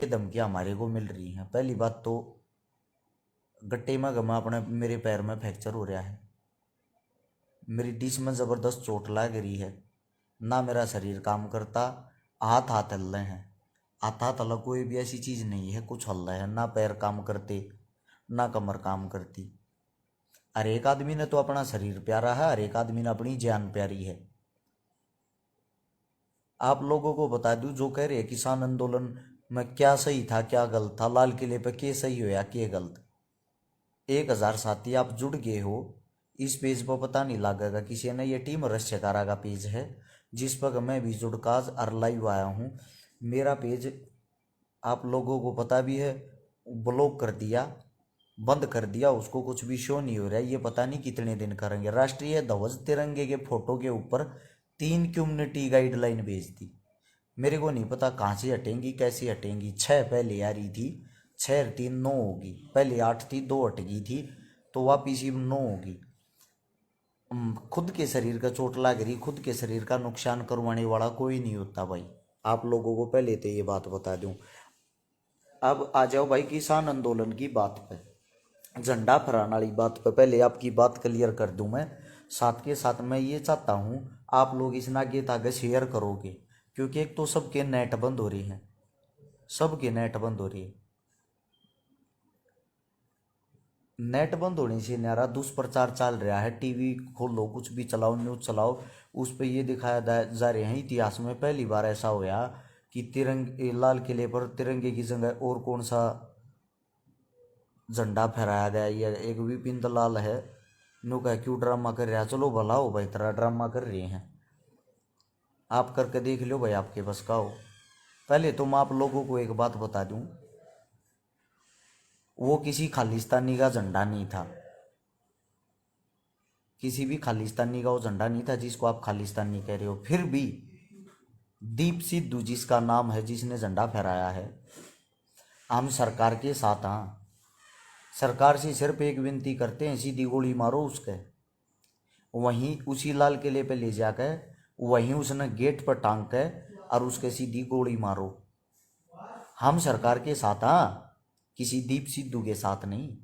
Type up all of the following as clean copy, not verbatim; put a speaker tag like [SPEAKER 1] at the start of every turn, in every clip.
[SPEAKER 1] ये धमकियाँ हमारे को मिल रही हैं। पहली बात तो गट्टे में गमा अपने मेरे पैर में फ्रैक्चर हो रहा है, मेरी डिश में ज़बरदस्त चोट लग रही है, ना मेरा शरीर काम करता, हाथ हाथ हल रहे हैं, हाथ हाथ हल कोई भी ऐसी चीज़ नहीं है कुछ हल रहा है, ना पैर काम करते ना कमर काम करती। हर एक आदमी ने तो अपना शरीर प्यारा है, हर एक आदमी ने अपनी जान प्यारी है। आप लोगों को बता दूं, जो कह रहे हैं किसान आंदोलन में क्या सही था क्या गलत था, लाल किले पे क्या सही होया क्या गलत, 1000 साथी आप जुड़ गए हो इस पेज पर, पता नहीं लगेगा किसी ने, ये टीम रश्यकारा का पेज है जिस पर मैं भी जुड़काज और लाइव आया हूँ। मेरा पेज आप लोगों को पता भी है, ब्लॉक कर दिया, बंद कर दिया, उसको कुछ भी शो नहीं हो रहा है। ये पता नहीं कितने दिन करेंगे। राष्ट्रीय ध्वज तिरंगे के फोटो के ऊपर 3 कम्युनिटी गाइडलाइन भेज दी, मेरे को नहीं पता कहाँ से हटेंगी कैसे हटेंगी। 6 पहले आ रही थी, 6 3 9 होगी, पहले 8 थी 2 हट गई थी, तो वापिस 9 होगी। खुद के शरीर का चोट लग रही, खुद के शरीर का नुकसान करवाने वाला कोई नहीं होता भाई, आप लोगों को पहले तो ये बात बता दूं। अब आ जाओ भाई किसान आंदोलन की बात पे, झंडा फहराने वाली बात पे पहले आपकी बात क्लियर कर दूं मैं। साथ के साथ मैं ये चाहता हूँ आप लोग इस नागे तागे शेयर करोगे, क्योंकि एक तो सबके नेट बंद हो रही हैं, सबके नेट बंद हो रही है। नेट बंद होने से नारा दुष्प्रचार चल रहा है, टीवी खोलो कुछ भी चलाओ, न्यूज़ चलाओ, उस पर यह दिखाया जा रहे हैं इतिहास में पहली बार ऐसा होया कि तिरंगे, लाल किले पर तिरंगे की जगह और कौन सा झंडा फहराया गया। ये एक विपिन दलाल है, नो कह क्यों ड्रामा कर रहा, चलो भला हो भाई, तरह ड्रामा कर रहे हैं, आप करके देख लो भाई, आपके बस का हो। पहले तो मैं आप लोगों को एक बात बता दूं, वो किसी खालिस्तानी का झंडा नहीं था, किसी भी खालिस्तानी का वो झंडा नहीं था जिसको आप खालिस्तानी कह रहे हो। फिर भी दीप सिद्धू जिसका नाम है, जिसने झंडा फहराया है, हम सरकार के साथ हाँ, सरकार से सिर्फ एक विनती करते हैं, सीधी गोली मारो उसके, वहीं उसी लाल किले पे ले जाकर वहीं उसने गेट पर टांग के और उसके सीधी गोली मारो। हम सरकार के साथ हाँ, किसी दीप सिद्धू के साथ नहीं।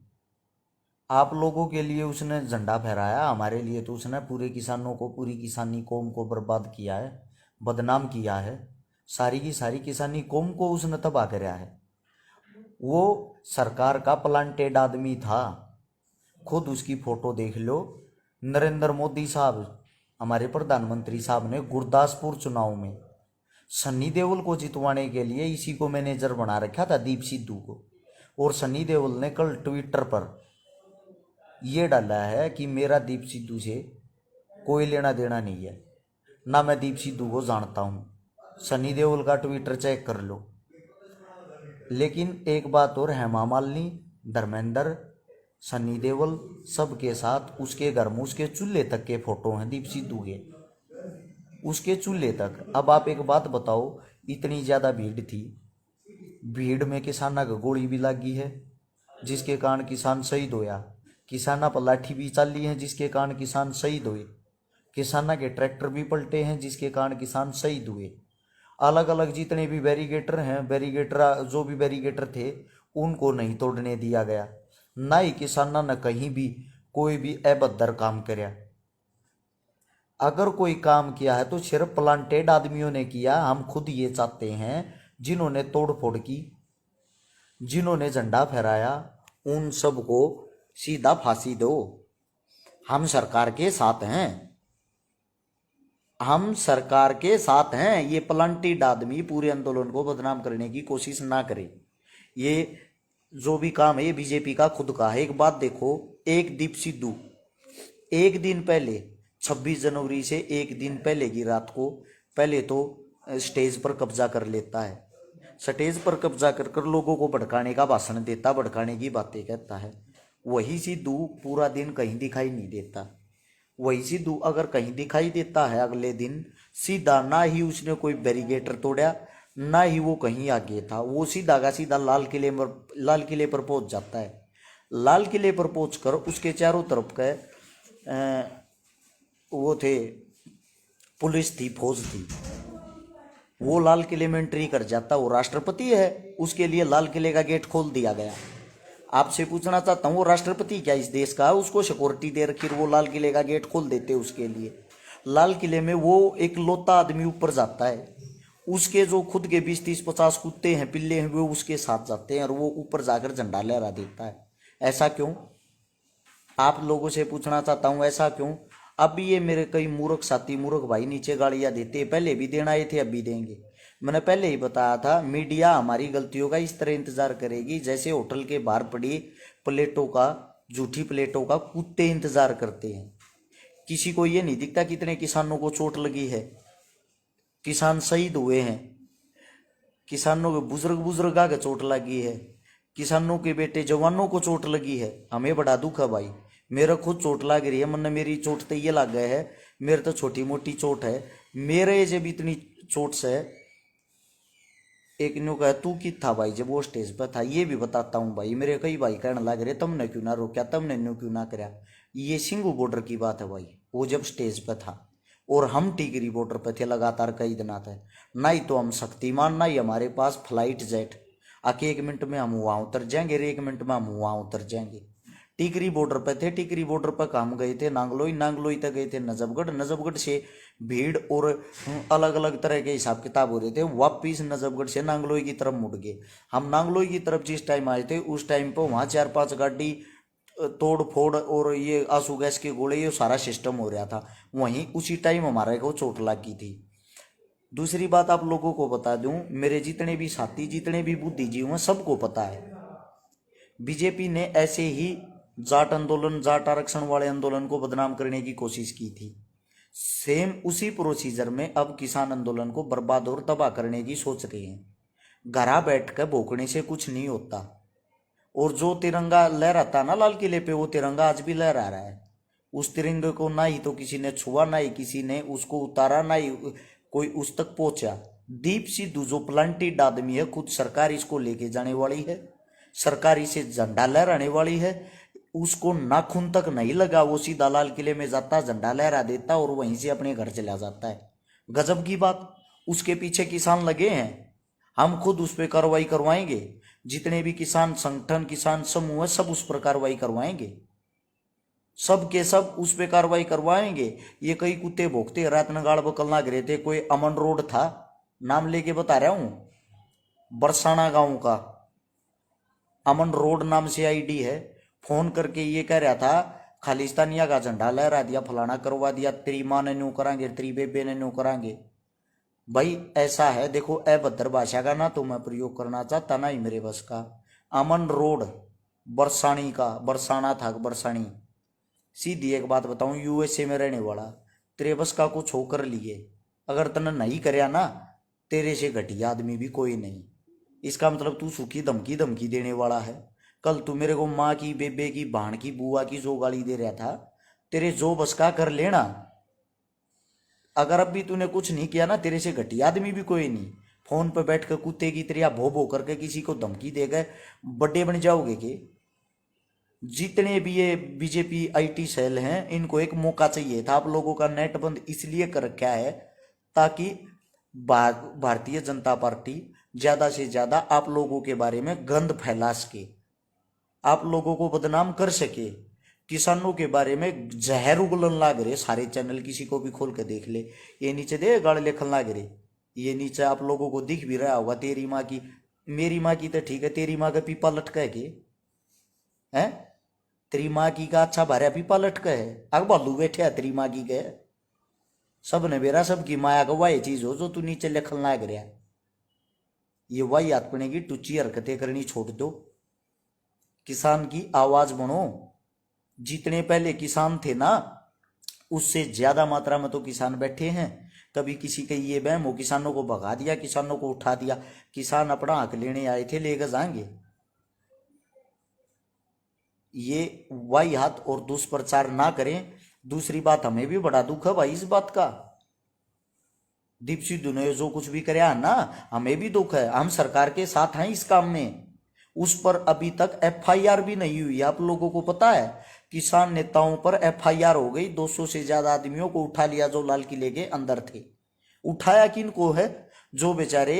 [SPEAKER 1] आप लोगों के लिए उसने झंडा फहराया, हमारे लिए तो उसने पूरे किसानों को, पूरी किसानी कौम को बर्बाद किया है, बदनाम किया है, सारी की सारी किसानी कौम को उसने तबाह कराया है। वो सरकार का प्लांटेड आदमी था, खुद उसकी फोटो देख लो। नरेंद्र मोदी साहब, हमारे प्रधानमंत्री साहब ने गुरदासपुर चुनाव में सन्नी देओल को जितवाने के लिए इसी को मैनेजर बना रखा था, दीप सिद्धू को। और सन्नी देओल ने कल ट्विटर पर यह डाला है कि मेरा दीप सिद्धू से कोई लेना देना नहीं है, ना मैं दीप सिद्धू को जानता हूँ। सनी देओल का ट्विटर चेक कर लो। लेकिन एक बात और, हेमा मालिनी, धर्मेंद्र, सनी देओल सबके साथ उसके घर में उसके चूल्हे तक के फोटो हैं दीप सिद्धू के, उसके चूल्हे तक। अब आप एक बात बताओ, इतनी ज़्यादा भीड़ थी, भीड़ में किसाना को गोली भी लगी है जिसके कारण किसान शहीद होया, किसाना पर लाठी भी चली है जिसके कारण किसान शहीद हुए, किसाना के ट्रैक्टर भी पलटे हैं जिसके कारण किसान शहीद हुए। अलग अलग जितने भी बैरिगेटर हैं, बैरिगेटर जो भी बैरिगेटर थे उनको नहीं तोड़ने दिया गया, ना ही किसाना ने कहीं भी कोई भी अभद्र काम कराया। अगर कोई काम किया है तो सिर्फ प्लांटेड आदमियों ने किया। हम खुद ये चाहते हैं जिन्होंने तोड़ फोड़ की, जिन्होंने झंडा फहराया, उन सबको सीधा फांसी दो। हम सरकार के साथ हैं, हम सरकार के साथ हैं। ये प्लांटेड आदमी पूरे आंदोलन को बदनाम करने की कोशिश ना करे। ये जो भी काम है ये बीजेपी का खुद का है। एक बात देखो, एक दीप सिद्धू एक दिन पहले 26 जनवरी से एक दिन पहले की रात को पहले तो स्टेज पर कब्जा कर लेता है, स्टेज पर कब्जा कर कर लोगों को भड़काने का भाषण देता, भड़काने की बातें कहता है। वही सिद्धू पूरा दिन कहीं दिखाई नहीं देता। वही सिद्धू अगर कहीं दिखाई देता है अगले दिन, सीधा ना ही उसने कोई बैरिगेटर तोड़ा, ना ही वो कहीं आगे था, वो सीधा का सीधा लाल किले पर पहुंच जाता है। लाल किले पर पहुंचकर उसके चारों तरफ के वो थे, पुलिस थी, फौज थी, वो लाल किले में एंट्री कर जाता, वो राष्ट्रपति है, उसके लिए लाल किले का गेट खोल दिया गया। आपसे पूछना चाहता हूँ, वो राष्ट्रपति क्या इस देश का? उसको सिक्योरिटी दे रखी, वो लाल किले का गेट खोल देते उसके लिए। लाल किले में वो एक लौता आदमी ऊपर जाता है, उसके जो खुद के 20-30-50 कुत्ते हैं, पिल्ले हैं, वो उसके साथ जाते हैं और वो ऊपर जाकर झंडा लहरा देता है। ऐसा क्यों? आप लोगों से पूछना चाहता हूँ, ऐसा क्यों? अब भी ये मेरे कई मूर्ख साथी, मूर्ख भाई नीचे गालियां देते हैं, पहले भी देना आए थे, अब भी देंगे। मैंने पहले ही बताया था, मीडिया हमारी गलतियों का इस तरह इंतजार करेगी जैसे होटल के बाहर पड़ी प्लेटों का, झूठी प्लेटों का कुत्ते इंतजार करते हैं। किसी को ये नहीं दिखता कितने किसानों को चोट लगी है, किसान शहीद हुए हैं, किसानों के बुजुर्ग बुजुर्गा के चोट लगी है, किसानों के बेटे जवानों को चोट लगी है। हमें बड़ा दुख है भाई, मेरा खुद चोट लग रही है, मन मेरी चोट तो ये लग गए है, मेरे तो छोटी मोटी चोट है, मेरे जब इतनी चोट से। एक न्यू कहा तू कि था भाई जब वो स्टेज पर था, ये भी बताता हूँ भाई, मेरे कई भाई कहने लग रहे तुमने क्यों ना रोका, तुमने न्यू क्यों ना कराया। ये सिंगू बॉर्डर की बात है भाई, वो जब स्टेज पर था और हम टिगरी बॉर्डर पर थे लगातार कई दिन थे, ना ही तो हम शक्तिमान, ना ही हमारे पास फ्लाइट जेट आके 1 मिनट में हम वहाँ उतर जाएंगे, 1 मिनट में हम वहाँ उतर जाएंगे। टिकरी बॉर्डर पे थे, टिकरी बॉर्डर पर काम गए थे नांगलोई, नांगलोई तक गए थे नजफगढ़, नजफगढ़ से भीड़ और अलग अलग तरह के हिसाब किताब हो रहे थे, वापिस नजफगढ़ से नांगलोई की तरफ मुड़ गए। हम नांगलोई की तरफ जिस टाइम आए थे उस टाइम पर वहाँ 4-5 गाड़ी तोड़ फोड़ और ये आंसू गैस के गोले, ये सारा सिस्टम हो रहा था वहीं, उसी टाइम हमारे को चोट लगी थी। दूसरी बात आप लोगों को बता दूं, मेरे जितने भी साथी, जितने भी बुद्धिजीवी हैं, सबको पता है बीजेपी ने ऐसे ही जाट आंदोलन, जाट आरक्षण वाले आंदोलन को बदनाम करने की कोशिश की थी। सेम उसी प्रोसीजर में अब किसान आंदोलन को बर्बाद और तबाह करने की सोच रहे हैं। घरा बैठ कर भोंकने से कुछ नहीं होता। और जो तिरंगा लहराता ना लाल किले पे, वो तिरंगा आज भी लहरा रहा है। उस तिरंगे को ना ही तो किसी ने छुआ, ना ही किसी ने उसको उतारा, ना ही कोई उस तक पहुंचा। दीप सिद्धू जो प्लांटेड आदमी है, खुद सरकार इसको लेके जाने वाली है, सरकार इसे झंडा लहराने वाली है, उसको नाखून तक नहीं लगा, वो सीधा लाल किले में जाता, झंडा लहरा देता और वहीं से अपने घर चला जाता है। गजब की बात, उसके पीछे किसान लगे हैं, हम खुद उस पर कार्रवाई करवाएंगे, जितने भी किसान संगठन, किसान समूह है, सब उस पर कार्रवाई करवाएंगे, सब के सब उस पर कार्रवाई करवाएंगे। ये कई कुत्ते भोगते रात नगाड़ बकल ना गिरे थे, कोई अमन रोड था, नाम लेके बता रहा हूं, बरसाना गांव का अमन रोड नाम से आईडी है, फोन करके ये कह रहा था खालिस्तानिया का झंडा लहरा दिया, फलाना करवा दिया, तेरी माँ ने न्यू करांगे, तेरी बेबे ने न्यू करांगे। भाई ऐसा है, देखो अभद्र भाषा का ना तो मैं प्रयोग करना चाहता, ना ही मेरे बस का। अमन रोड बरसानी का, बरसाना था बरसानी। सीधी एक बात बताऊं, यूएसए में रहने वाला, तेरे बस का कुछ होकर लिए, अगर तने नहीं करया ना, तेरे से घटिया आदमी भी कोई नहीं। इसका मतलब तू सूखी धमकी धमकी देने वाला है। कल तू मेरे को माँ की, बेबे की, भाण की, बुआ की जो गाली दे रहा था, तेरे जो बस का कर लेना। अगर अब भी तूने कुछ नहीं किया ना, तेरे से घटिया आदमी भी कोई नहीं। फोन पर बैठ कर कुत्ते की तरह भो भो करके किसी को धमकी दे गए, बड़े बन जाओगे के? जितने भी ये बीजेपी आईटी सेल हैं, इनको एक मौका चाहिए था। आप लोगों का नेट बंद इसलिए कर रखा है ताकि भारतीय जनता पार्टी ज्यादा से ज्यादा आप लोगों के बारे में गंद फैला सके, आप लोगों को बदनाम कर सके। किसानों के बारे में जहर उगलन लाग रहे सारे चैनल, किसी को भी खोल के देख ले, ये नीचे दे गाड़ लेखन लाग रहे, ये नीचे आप लोगों को दिख भी रहा होगा, तेरी माँ की, मेरी माँ की तो ठीक है, तेरी माँ का पीपा लटका है के है, तेरी माँ की का अच्छा भार्या पीपा लटका है, अग बालू बैठे है तेरी माँ की के, सब ने बेरा सबकी माया का वही चीज हो जो तू नीचे लेखन लाग रहा। ये वही आत्मने की टुच्ची हरकतें करनी छोड़ दो, किसान की आवाज बनो। जितने पहले किसान थे ना, उससे ज्यादा मात्रा में तो किसान बैठे हैं। कभी किसी के ये बहम हो, किसानों को भगा दिया, किसानों को उठा दिया, किसान अपना हक लेने आए थे, लेकर जाएंगे। ये वाही हाथ और दुष्प्रचार ना करें। दूसरी बात, हमें भी बड़ा दुख है भाई इस बात का, दीप सिद्धू ने जो कुछ भी कराया ना, हमें भी दुख है, हम सरकार के साथ हैं इस काम में। उस पर अभी तक एफआईआर भी नहीं हुई। आप लोगों को पता है, किसान नेताओं पर एफआईआर हो गई, 200 से ज्यादा आदमियों को उठा लिया जो लाल किले के अंदर थे। उठाया किनको है? जो बेचारे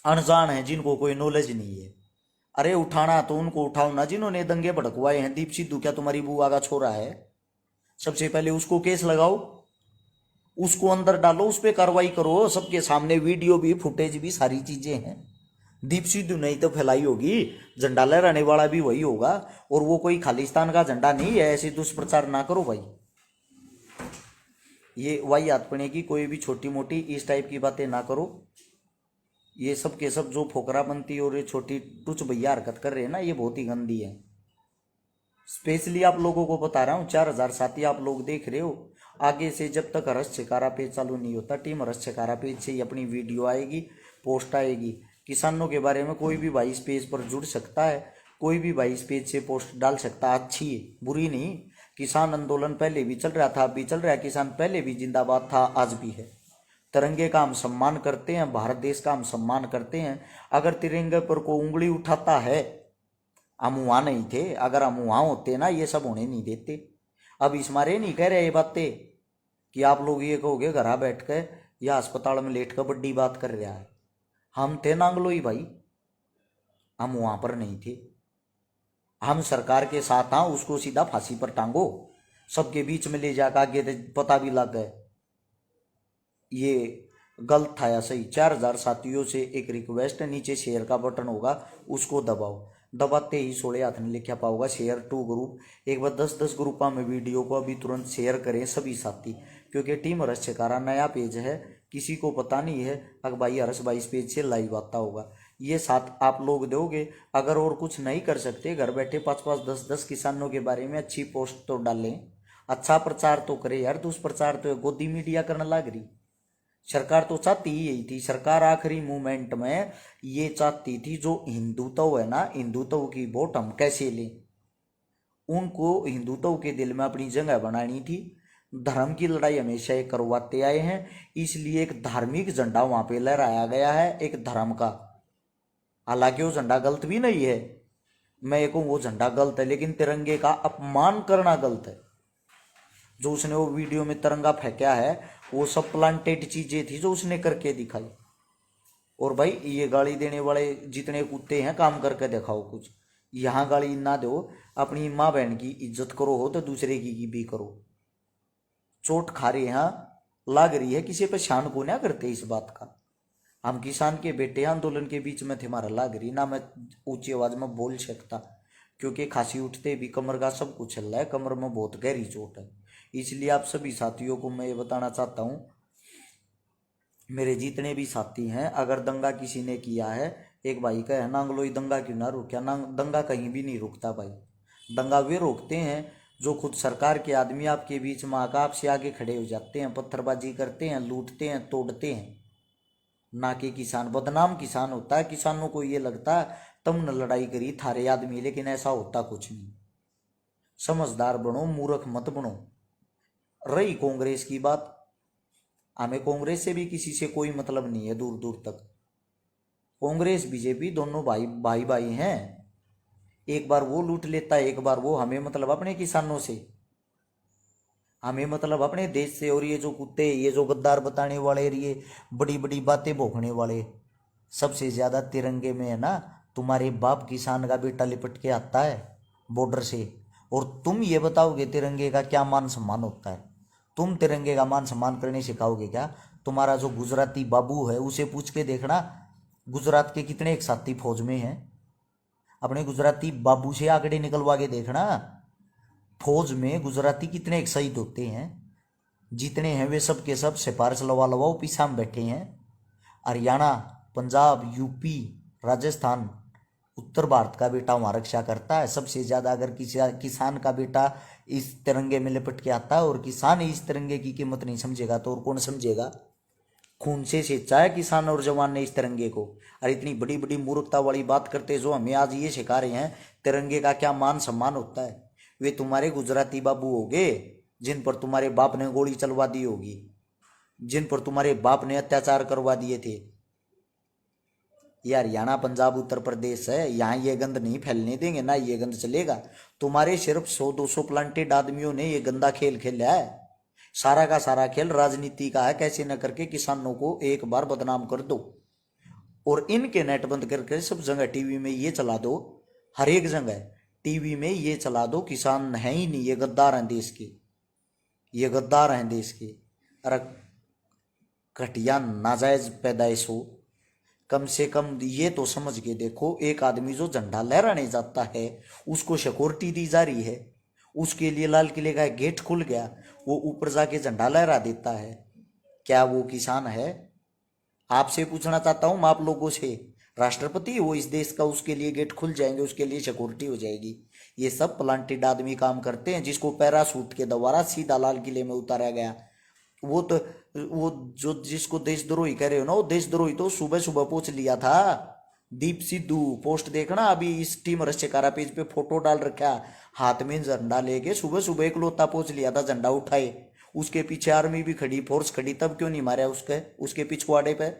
[SPEAKER 1] अनजान हैं, जिनको कोई नॉलेज नहीं है। अरे उठाना तो उनको उठाओ ना जिन्होंने दंगे भड़कवाए हैं। दीप सिद्धू क्या तुम्हारी बुआ का छोरा है? सबसे पहले उसको केस लगाओ, उसको अंदर डालो, उस पर कार्रवाई करो। सबके सामने वीडियो भी, फुटेज भी, सारी चीजें हैं। दीप सिद्धू नहीं तो फैलाई होगी, झंडा लहराने वाला भी वही होगा। और वो कोई खालिस्तान का झंडा नहीं है। ऐसे दुष्प्रचार ना करो भाई। ये वाही आत्मने की कोई भी छोटी मोटी इस टाइप की बातें ना करो। ये सब के सब जो फोकरापंती और ये छोटी टुच भैया हरकत कर रहे हैं ना, ये बहुत ही गंदी है। स्पेशली आप लोगों को बता रहा हूँ, 4000 साथी आप लोग देख रहे हो। आगे से जब तक हर्ष छिकारा पेज चालू नहीं होता, टीम हर्ष छिकारा पेज से ही अपनी वीडियो आएगी, पोस्ट आएगी। किसानों के बारे में कोई भी भाई इस पेज पर जुड़ सकता है, कोई भी भाई इस पेज से पोस्ट डाल सकता है। अच्छी है, बुरी नहीं। किसान आंदोलन पहले भी चल रहा था, अब भी चल रहा है। किसान पहले भी जिंदाबाद था, आज भी है। तिरंगे का हम सम्मान करते हैं, भारत देश का हम सम्मान करते हैं। अगर तिरंगे पर कोई उंगली उठाता है, हम वहाँ नहीं थे। अगर हम वहाँ होते ना, ये सब होने नहीं देते। अब इस मारे नहीं कह रहे ये बातें कि आप लोग ये कहोगे घर बैठ कर या अस्पताल में लेट कर बड़ी बात कर रहा है। हम थे नांगलोई भाई, हम वहाँ पर नहीं थे। हम सरकार के साथ हाँ, उसको सीधा फांसी पर टांगो, सबके बीच में ले जाकर आगे पता भी लग गए ये गलत था या सही। 4000 साथियों से एक रिक्वेस्ट है, नीचे शेयर का बटन होगा, उसको दबाओ। दबाते ही 16 हाथ में लिखा पाओगा शेयर टू ग्रुप। एक बार 10-10 ग्रुपों में वीडियो को अभी तुरंत शेयर करें सभी साथी, क्योंकि टीम हर्ष छिकारा नया पेज है, किसी को पता नहीं है। अगर भाई हर्ष भाई इस पेज से लाइव आता होगा, ये साथ आप लोग दोगे। अगर और कुछ नहीं कर सकते, घर बैठे 5-5 10-10 किसानों के बारे में अच्छी पोस्ट तो डालें, अच्छा प्रचार तो करे यार। दुष्प्रचार तो गोदी मीडिया करने लग रही। सरकार तो चाहती ही यही थी। सरकार आखिरी मोमेंट में ये चाहती थी, जो हिंदुत्व है ना, हिंदुत्व की वोट हम कैसे लें। उनको हिंदुत्व के दिल में अपनी जगह बनानी थी। धर्म की लड़ाई हमेशा ये करवाते आए हैं, इसलिए एक धार्मिक झंडा वहां पे लहराया गया है, एक धर्म का। हालांकि वो झंडा गलत भी नहीं है, मैं ये कहूँ वो झंडा गलत है, लेकिन तिरंगे का अपमान करना गलत है। जो उसने वो वीडियो में तिरंगा फेंका है, वो सब प्लांटेड चीजें थी जो उसने करके दिखाई। और भाई ये गाली देने वाले जितने कुत्ते हैं, काम करके दिखाओ कुछ। यहाँ गाली ना दो, अपनी माँ बहन की इज्जत करो, हो तो दूसरे की भी करो। चोट खा रहे हैं, लाग रही है, किसी पे शान को ना करते इस बात का। हम किसान के बेटे आंदोलन के बीच में थे, हमारा लाग रही ना। मैं ऊंची आवाज में बोल सकता, क्योंकि खांसी उठते भी कमर का सब कुछ चल रहा है, कमर में बहुत गहरी चोट है। इसलिए आप सभी साथियों को मैं ये बताना चाहता हूँ, मेरे जितने भी साथी हैं, अगर दंगा किसी ने किया है, एक भाई का है नांगलोई, दंगा क्यों ना रुका? दंगा कहीं भी नहीं रुकता भाई। दंगा वे रोकते हैं जो खुद सरकार के आदमी आपके बीच में आकर आपसे आगे खड़े हो जाते हैं, पत्थरबाजी करते हैं, लूटते हैं, तोड़ते हैं। ना कि किसान। बदनाम किसान होता है। किसानों को ये लगता है तुमने लड़ाई करी थारे आदमी, लेकिन ऐसा होता कुछ नहीं। समझदार बनो, मूर्ख मत बनो। रही कांग्रेस की बात, हमें कांग्रेस से भी किसी से कोई मतलब नहीं है दूर दूर तक। कांग्रेस बीजेपी दोनों भाई भाई भाई हैं। एक बार वो लूट लेता है, एक बार वो। हमें मतलब अपने किसानों से, हमें मतलब अपने देश से। और ये जो कुत्ते, ये जो गद्दार बताने वाले, ये बड़ी बड़ी बातें भोंकने वाले, सबसे ज्यादा तिरंगे में है ना, तुम्हारे बाप किसान का बेटा लिपट के आता है बॉर्डर से। और तुम ये बताओगे तिरंगे का क्या मान सम्मान होता है? तुम तिरंगे का मान सम्मान करने सिखाओगे क्या? तुम्हारा जो गुजराती बाबू है, उसे पूछ के देखना, गुजरात के कितने एक साथी फौज में हैं। अपने गुजराती बाबू से आंकड़े निकलवा के देखना, फौज में गुजराती कितने एक शहीद होते हैं। जितने हैं वे सब के सब सिफारिश लवा लवाओ पीछा में बैठे हैं। हरियाणा, पंजाब, यूपी, राजस्थान, उत्तर भारत का बेटा वहाँ रक्षा करता है सबसे ज़्यादा। अगर किसान का बेटा इस तिरंगे में लिपट के आता है और किसान इस तिरंगे की कीमत नहीं समझेगा, तो और कौन समझेगा? खून से सेंचा है किसान और जवान ने इस तिरंगे को। और इतनी बड़ी बड़ी मूर्खता वाली बात करते जो हमें आज ये सिखा रहे हैं तिरंगे का क्या मान सम्मान होता है। वे तुम्हारे गुजराती बाबू होंगे जिन पर तुम्हारे बाप ने गोली चलवा दी होगी, जिन पर तुम्हारे बाप ने अत्याचार करवा दिए थे। ये हरियाणा, पंजाब, उत्तर प्रदेश है, यहाँ ये गंद नहीं फैलने देंगे, ना ये गंद चलेगा। तुम्हारे सिर्फ 100-200 प्लांटेड आदमियों ने ये गंदा खेल खेला है। सारा का सारा खेल राजनीति का है, कैसे न करके किसानों को एक बार बदनाम कर दो और इनके नेट बंद करके सब जगह टीवी में ये चला दो, हर एक जगह टीवी में ये चला दो किसान है ही नहीं, ये गद्दार हैं देश के, ये गद्दार हैं देश के। अरे घटिया नाजायज पैदाइश हो, कम से कम ये तो समझ के देखो, एक आदमी जो झंडा लहराने जाता है उसको सिक्योरिटी दी जा रही है, उसके लिए लाल किले का गेट खुल गया, वो ऊपर जाके झंडा लहरा देता है, क्या वो किसान है? आपसे पूछना चाहता हूं, आप लोगों से, राष्ट्रपति वो इस देश का, उसके लिए गेट खुल जाएंगे, उसके लिए सिक्योरिटी हो जाएगी। ये सब प्लांटेड आदमी काम करते हैं, जिसको पैरासूट के द्वारा सीधा लाल किले में उतारा गया। वो तो वो जो जिसको देशद्रोही कह रहे हो ना, वो देशद्रोही तो सुबह सुबह पहुंच लिया था। दीप सिद्धू पोस्ट देखना, अभी इस टीम रश्यकारा पेज पे फोटो डाल रखा, हाथ में झंडा लेके सुबह सुबह एक लोता पहुंच लिया था, झंडा उठाए। उसके पीछे आर्मी भी खड़ी, फोर्स खड़ी, तब क्यों नहीं मारा उसके पिछवाड़े पे?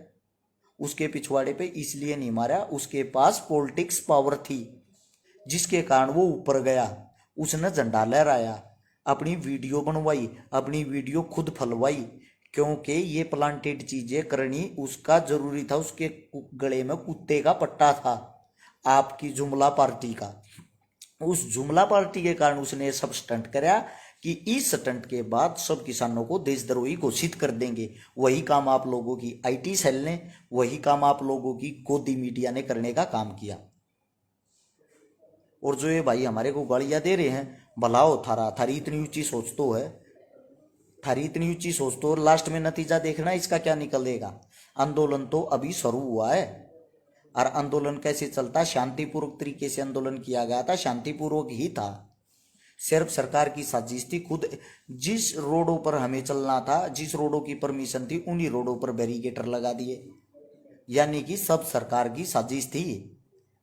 [SPEAKER 1] उसके पिछवाड़े पे इसलिए नहीं मारा, उसके पास पॉलिटिक्स पावर थी, जिसके कारण वो ऊपर गया। उसने झंडा लहराया, अपनी वीडियो बनवाई, अपनी वीडियो खुद फलवाई, क्योंकि ये प्लांटेड चीजें करनी उसका जरूरी था। उसके गले में कुत्ते का पट्टा था, आपकी जुमला पार्टी का। उस जुमला पार्टी के कारण उसने सब स्टंट कराया कि इस स्टंट के बाद सब किसानों को देशद्रोही घोषित कर देंगे। वही काम आप लोगों की आईटी सेल ने, वही काम आप लोगों की गोदी मीडिया ने करने का काम किया। और जो ये भाई हमारे को गालियां दे रहे हैं, भलाओ थारी इतनी ऊंची सोच तो है, थारी इतनी ऊंची सोच तो, और लास्ट में नतीजा देखना इसका क्या निकलेगा। आंदोलन तो अभी शुरू हुआ है, और आंदोलन कैसे चलता, शांतिपूर्वक तरीके से आंदोलन किया गया था, शांतिपूर्वक ही था। सिर्फ सरकार की साजिश थी। खुद जिस रोडों पर हमें चलना था, जिस रोडों की परमिशन थी, उन्हीं रोडों पर बैरिकेटर लगा दिए, यानी कि सब सरकार की साजिश थी।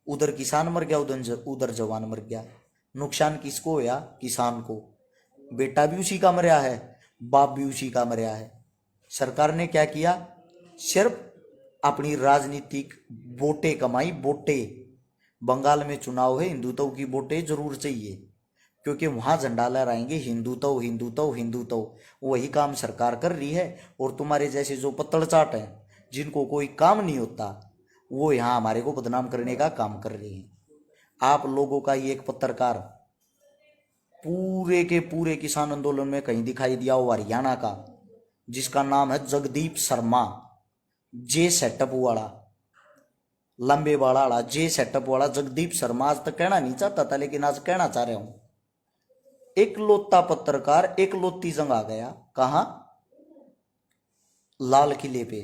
[SPEAKER 1] उधर किसान मर गया, उधर जवान मर गया। नुकसान किसको होया? किसान को। बेटा भी उसी का मरया है, बाप भी उसी का मरया है। सरकार ने क्या किया? सिर्फ अपनी राजनीतिक वोटें कमाई, वोटें। बंगाल में चुनाव है, हिंदुत्व की वोटें जरूर चाहिए, क्योंकि वहां झंडा लहराएंगे हिंदुत्व हिंदुत्व हिंदुत्व। वही काम सरकार कर रही है। और तुम्हारे जैसे जो पत्तड़ चाट हैं, जिनको कोई काम नहीं होता, वो यहाँ हमारे को बदनाम करने का काम कर रहे हैं। आप लोगों का ये एक पत्रकार पूरे के पूरे किसान आंदोलन में कहीं दिखाई दिया हो, हरियाणा का, जिसका नाम है जगदीप शर्मा, जे सेटअप वाला, लंबे बाड़ा वाला, जे सेटअप वाला जगदीप शर्मा। आज तक कहना नहीं चाहता था, लेकिन आज कहना चाह रहा हूं। एक लोता पत्रकार एक लोती जंग आ गया, कहां? लाल किले पे।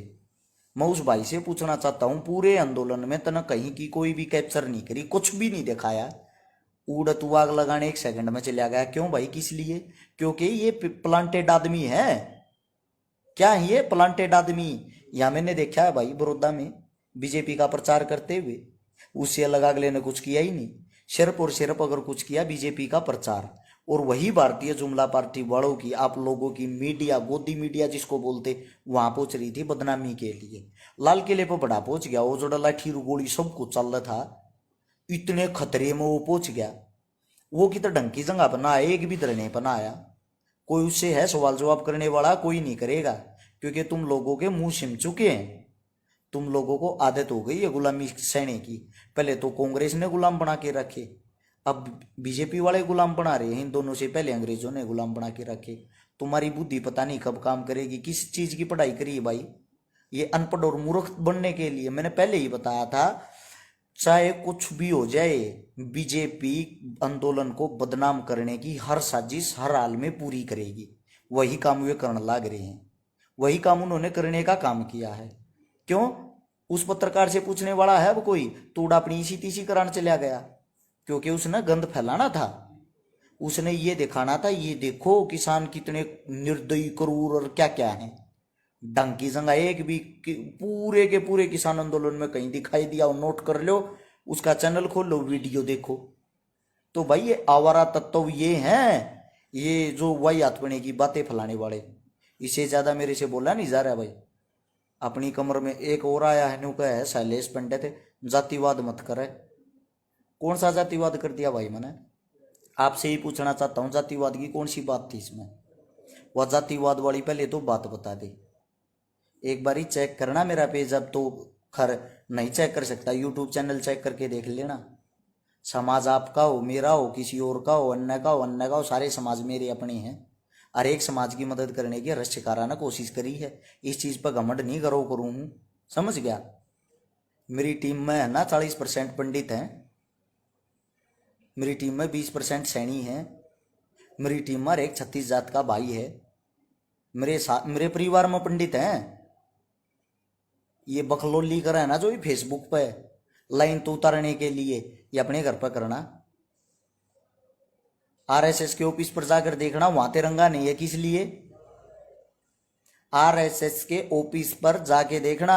[SPEAKER 1] मैं उस भाई से पूछना चाहता हूं, पूरे आंदोलन में तने कहीं की कोई भी कैप्चर नहीं करी, कुछ भी नहीं दिखाया, उड़त आग लगाने एक सेकंड में चला गया। क्यों भाई, किस लिए? क्योंकि ये प्लांटेड आदमी है। क्या है ये प्लांटेड आदमी? यहां मैंने देखा है भाई, बड़ौदा में बीजेपी का प्रचार करते हुए, उससे अलग अगले ने कुछ किया ही नहीं। सिर्फ और सिर्फ अगर कुछ किया, बीजेपी का प्रचार। और वही भारतीय जुमला पार्टी वालों की, आप लोगों की मीडिया, गोदी मीडिया जिसको बोलते, वहां पहुंच रही थी बदनामी के लिए। लाल किले पर बड़ा पहुंच गया, वो जो लाठी गोली सब कुछ चल रहा था, इतने खतरे में वो पहुंच गया। वो कितना ढंग की जगह पर ना आया, एक भी धरने पर ना आया। कोई उससे है सवाल जवाब करने वाला? कोई नहीं करेगा, क्योंकि तुम लोगों के मुंह सिम चुके हैं। तुम लोगों को आदत हो गई है गुलामी सहने की। पहले तो कांग्रेस ने गुलाम बना के रखे, अब बीजेपी वाले गुलाम बना रहे हैं। इन दोनों से पहले अंग्रेजों ने गुलाम बना के रखे। तुम्हारी बुद्धि पता नहीं कब काम करेगी। किस चीज की पढ़ाई करी है भाई? ये अनपढ़ और मूर्ख बनने के लिए। मैंने पहले ही बताया था, चाहे कुछ भी हो जाए, बीजेपी आंदोलन को बदनाम करने की हर साजिश हर हाल में पूरी करेगी। वही काम वे करने लग रहे हैं, वही काम उन्होंने करने का काम किया है। क्यों? उस पत्रकार से पूछने वाला है अब कोई? तूड़ा अपनी इसी तीसी कराने चला गया, क्योंकि उसने गंद फैलाना था। उसने ये दिखाना था, ये देखो किसान कितने निर्दयी, क्रूर और क्या क्या है। ढंग की जगह एक भी पूरे के पूरे किसान आंदोलन में कहीं दिखाई दिया हो, नोट कर लो, उसका चैनल खोल लो, वीडियो देखो। तो भाई ये आवारा तत्व ये हैं, ये जो वही आत्मने की बातें फैलाने वाले। इससे ज्यादा मेरे से बोला नहीं जा रहा भाई। अपनी कमर में एक और आया है, नु है शैलेश पंडित, जातिवाद मत करे। कौन सा जातिवाद कर दिया भाई मैंने? आपसे ही पूछना चाहता हूँ, जातिवाद की कौन सी बात थी इसमें? वह जातिवाद वाली पहले तो बात बता दे। एक बारी चेक करना मेरा पेज, अब तो खर नहीं चेक कर सकता, यूट्यूब चैनल चेक करके देख लेना। समाज आपका हो, मेरा हो, किसी और का हो, अन्य का हो, अन्य का हो, सारे समाज मेरे अपने हैं। हर एक समाज की मदद करने की रश्यकारा ने कोशिश करी है। इस चीज पर घमंड नहीं करूँ हूँ, समझ गया। मेरी टीम में है ना 40% पंडित हैं, मेरी टीम में 20% सैनी हैं, मेरी टीम में एक 36 जात का भाई है, मेरे साथ मेरे परिवार में पंडित हैं। ये बकलोली कर है ना जो ये फेसबुक पे लाइन तो उतारने के लिए, ये अपने घर पर करना। आरएसएस के ऑफिस पर जाकर देखना, वहां तिरंगा नहीं है। किस लिए? आरएसएस के ऑफिस पर जाके देखना,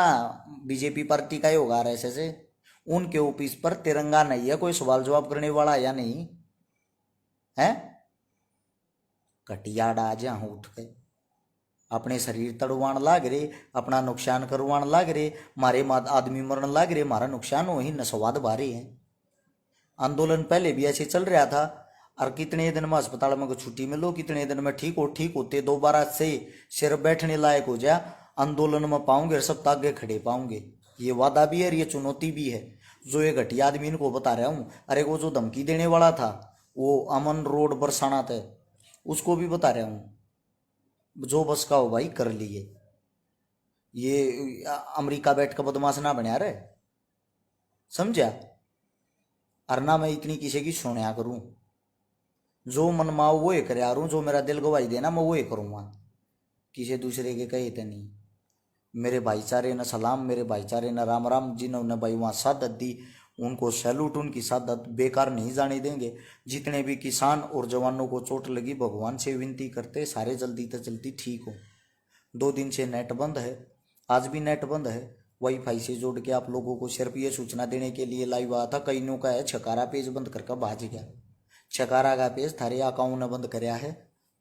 [SPEAKER 1] बीजेपी पार्टी का ही होगा आरएसएस है, उनके ऑफिस पर तिरंगा नहीं है। कोई सवाल जवाब करने वाला या नहीं है? कटिया डाज यहाँ उठ के अपने शरीर तड़वान लाग रे, अपना नुकसान करवान लाग रे, मारे आदमी मरण लाग रे, मारा नुकसान हो ही न स्वाद बारे हैं। आंदोलन पहले भी ऐसे चल रहा था, और कितने दिन में अस्पताल में छुट्टी मिलो, कितने दिन में ठीक होते दोबारा से सिर बैठने लायक हो जा, आंदोलन में पाऊंगे और सब आगे खड़े पाऊंगे। ये वादा भी है और ये चुनौती भी है। जो ये घटिया आदमी इनको बता रहा हूँ, अरे वो जो धमकी देने वाला था, वो अमन रोड बरसाना था, उसको भी बता रहा हूँ, जो बस का हो भाई कर लिए। ये अमेरिका बैठ कर बदमाश ना बना रहे, समझा? और ना मैं इतनी किसी की सुनया करूं, जो मन माओ वो ही करे रू, जो मेरा दिल गवाही देना मैं वो ही करूँगा, किसी दूसरे के कहे तो नहीं। मेरे भाईचारे न सलाम, मेरे भाईचारे न राम राम। जिन्होंने भाई वहाँ शहादत दी उनको सैल्यूट, उनकी शहादत बेकार नहीं जाने देंगे। जितने भी किसान और जवानों को चोट लगी, भगवान से विनती करते सारे जल्दी से जल्दी ठीक हो। 2 दिन से नेट बंद है, आज भी नेट बंद है। वाईफाई से जोड़ के आप लोगों को सिर्फ ये सूचना देने के लिए लाइव आया था। कईयों का है छकारा पेज बंद करके भाज गया। छकारा का पेज थारे अकाउंट ने बंद कराया है,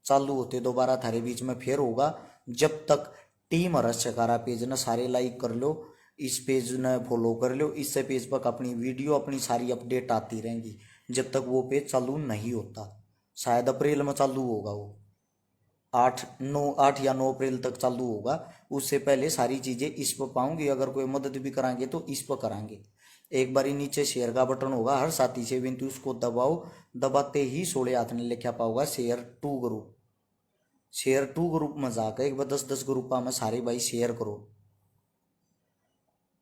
[SPEAKER 1] चालू होते दोबारा थारे बीच में फिर होगा। जब तक टीम हरस छकारा पेज ने सारे लाइक कर लो, इस पेज ने फॉलो कर लो, इससे पेज पर अपनी वीडियो अपनी सारी अपडेट आती रहेंगी। जब तक वो पेज चालू नहीं होता, शायद अप्रैल में चालू होगा वो, 8 या 9 अप्रैल तक चालू होगा। उससे पहले सारी चीज़ें इस पर पाऊंगी। अगर कोई मदद भी कराएंगे तो इस पर कराएंगे। एक बारी नीचे शेयर का बटन होगा, हर साथी से विनती उसको दबाओ, दबाते ही 16 हाथ ने लिखा पाओगा share to group. Share to group में जाकर एक बार 10-10 ग्रुप में सारे भाई शेयर करो,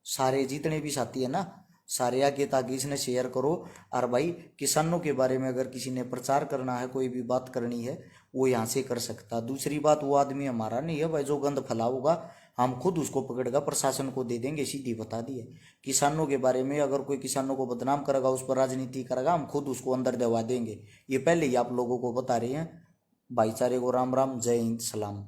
[SPEAKER 1] सारे जितने भी साथी है ना सारे आगे, ताकि इसने शेयर करो। और भाई किसानों के बारे में अगर किसी ने प्रचार करना है, कोई भी बात करनी है, वो यहाँ से कर सकता। दूसरी बात, वो आदमी हमारा नहीं है भाई, जो गंद फैलाऊगा हम खुद उसको पकड़कर प्रशासन को दे देंगे, सीधी बता दी है। किसानों के बारे में अगर कोई किसानों को बदनाम करेगा, उस पर राजनीति करेगा, हम खुद उसको अंदर दबा देंगे। ये पहले ही आप लोगों को बता रहे हैं। भाईचारे को राम राम, जय हिंद, सलाम।